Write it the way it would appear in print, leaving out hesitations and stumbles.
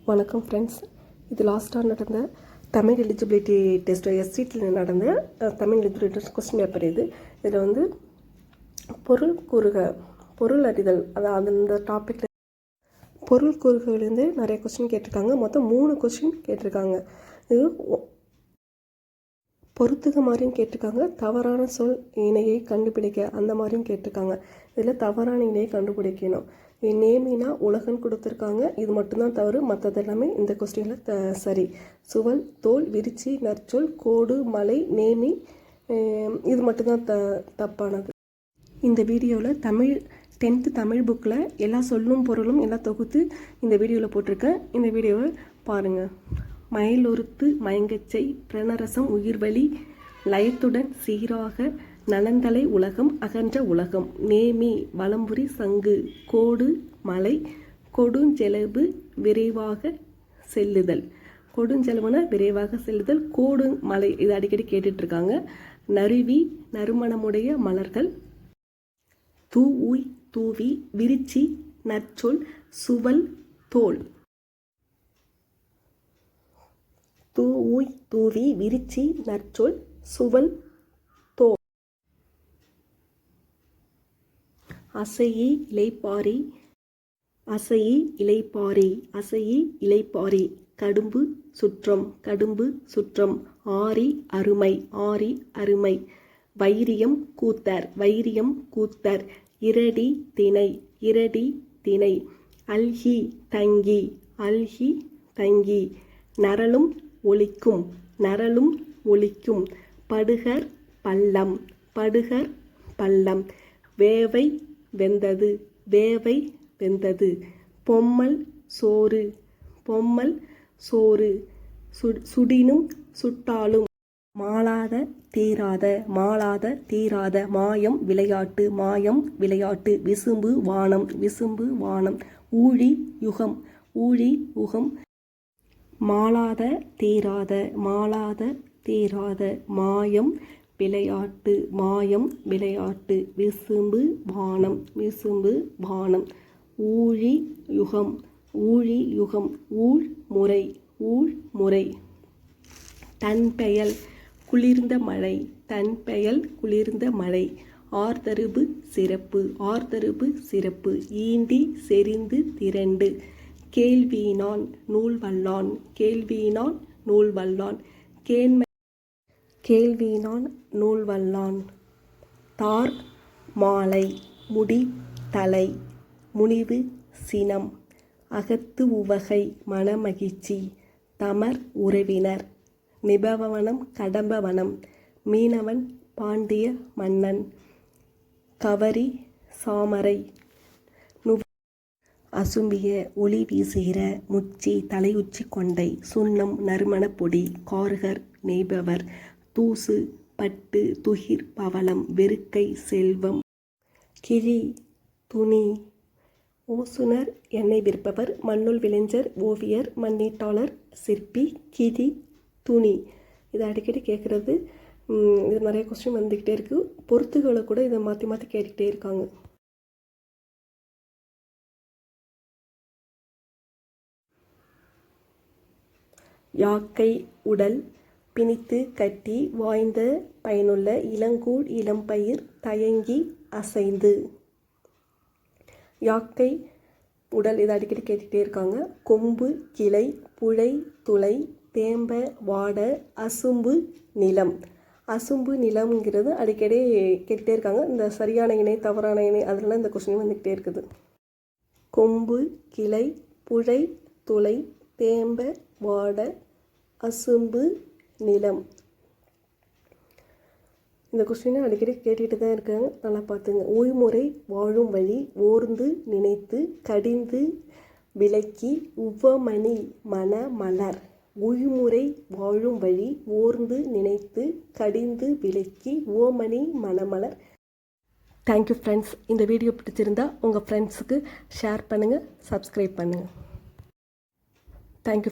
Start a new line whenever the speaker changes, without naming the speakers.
வணக்கம் ஃப்ரெண்ட்ஸ். இது லாஸ்ட்டாக நடந்த தமிழ் எலிஜிபிலிட்டி டெஸ்ட் எஸ்சிடியில் நடந்த Tamil eligibility test question paper இதில் வந்து பொருள் கூறுக, பொருள் அறிதல், அதாவது அந்த டாப்பிக்கில் பொருள் கூறுகளிலிருந்து நிறைய கொஸ்டின் கேட்டிருக்காங்க. மொத்தம் 3 கொஸ்டின் கேட்டிருக்காங்க. இது பொறுத்துக மாதிரியும் கேட்டிருக்காங்க, தவறான சொல் இணையை கண்டுபிடிக்க அந்த மாதிரியும் கேட்டிருக்காங்க. இதில் தவறான இணையை கண்டுபிடிக்கணும். நேமினா உலகன்னு கொடுத்துருக்காங்க, இது மட்டும்தான் தவறு, மற்றது எல்லாமே இந்த கொஸ்டினில் சரி. சுவல், தோல், விரிச்சி, நற்சொல், கோடு, மலை, நேமி, இது மட்டும்தான் தப்பானது. இந்த வீடியோவில் 10th தமிழ் புக்கில் எல்லா சொல்லும் பொருளும் எல்லாம் தொகுத்து இந்த வீடியோவில் போட்டிருக்கேன். இந்த வீடியோவை பாருங்கள். மயிலொருத்து மயங்கச்சை, பிரணரசம் உயிர்வழி, லயத்துடன் சீராக, நலந்தலை உலகம், அகன்ற உலகம், நேமி வலம்புரி சங்கு, கோடு மலை, கொடுஞ்செலவு விரைவாக செல்லுதல். கொடுஞ்செலவுனா விரைவாக செல்லுதல், கோடு மலை, இது அடிக்கடி கேட்டுட்ருக்காங்க. நறுவி நறுமணமுடைய மலர்கள், தூய் தூவி, விரிச்சி, நற்சொல், சுவல், தோல். தூய் தூவி, விரிச்சி, நற்சொல், சுவல், தோல். அசையி இலைப்பாரி, அசையி இலைப்பாரி, அசையி இலைப்பாரி, கடும்பு சுற்றம், கடும்பு சுற்றம், ஆரி அருமை, ஆரி அருமை, வைரியம் கூத்தர், வைரியம் கூத்தர், இரடி திணை, இரடி திணை, அல்கி தங்கி, அல்கி தங்கி, நரலும் ஒலிக்கும், நரலும் ஒலிக்கும், படுகர் பள்ளம், படுகர் பள்ளம், வேவை வெந்தது, வேவை வெந்தது, பொம்மல் சோறு, பொம்மல் சோறு, சுடினும் சுட்டாலும், மாளாத தீராத, மாளாத தீராத, மாயம் விளையாட்டு, மாயம் விளையாட்டு, விசும்பு வானம், விசும்பு வானம், ஊழி யுகம், ஊழி யுகம், மாளாத தீராத, மாளாத தீராத, மாயம் விளையாட்டு, மாயம் விளையாட்டு, விசும்பு வானம், விசும்பு வானம், ஊழி யுகம், ஊழி யுகம், ஊழ் முறை, ஊழ் முறை, தன்பெயல் குளிர்ந்த மழை, தன்பெயல் குளிர்ந்த மழை, ஆர்தருபு சிறப்பு, ஆர்தருபு சிறப்பு, ஈண்டி செறிந்து திரண்டு, கேள்வினான் நூல் வல்லான், கேள்வினான் நூல் வல்லான், கேண்மை கேள்வினான் நூல் வல்லான், தார் மாலை, முடி தலை, முனிவு சினம், அகத்து உவகை மனமகிழ்ச்சி, தமர் உறவினர், நிபவனம் கடம்பவனம், மீனவன் பாண்டிய மன்னன், கவரி சாமரை, அசும்பிய ஒளி வீசுகிற, முச்சி தலையுச்சி கொண்டை, சுண்ணம் நறுமணப்பொடி, கார்கர் நெய்பவர், தூசு பட்டு, துகிர் பவளம், வெறுக்கை செல்வம், கிழி துணி, ஓசுனர் எண்ணெய் விற்பவர், மண்ணுள் விளைஞர், ஓவியர், மண்ணீட்டாளர், சிற்பி, கிழி துணி. இதை அடிக்கடி கேட்குறது. இது நிறைய கொஸ்டின் வந்துக்கிட்டே இருக்குது. பொறுத்துகளை கூட இதை மாற்றி மாற்றி கேட்டுக்கிட்டே இருக்காங்க. யாக்கை உடல் பிணித்து கட்டி, வாய்ந்த பயனுள்ள, இளங்கூழ் இளம்பயிர், தயங்கி அசைந்து. யாக்கை உடல், இதை அடிக்கடி கேட்டுக்கிட்டே இருக்காங்க. கொம்பு கிளை, புழை துளை, தேம்ப வாட, அசும்பு நிலம். அசும்பு நிலம்ங்கிறது அடிக்கடி கேட்டுகிட்டே இருக்காங்க. இந்த சரியான இணை தவறான இணை அதெல்லாம் இந்த கொஸ்டின் வந்துக்கிட்டே இருக்குது. கொம்பு கிளை, புழை துளை, தேம்ப வாட, அசும்பு நிலம். இந்த கொஸ்டினை அடிக்கடி கேட்டுட்டு தான் இருக்காங்க, நல்லா பார்த்துங்க. ஓய்முறை வாழும் வழி, ஓர்ந்து நினைத்து, கடிந்து விளக்கி, உவமணி மன மலர். ஓய்முறை வாழும் வழி, ஓர்ந்து நினைத்து, கடிந்து விளக்கி, உவமணி மணமலர். Thank you friends. இந்த வீடியோ பிடிச்சிருந்தா உங்கள் ஃப்ரெண்ட்ஸுக்கு ஷேர் பண்ணுங்கள், சப்ஸ்கிரைப் பண்ணுங்கள். தேங்க்யூ.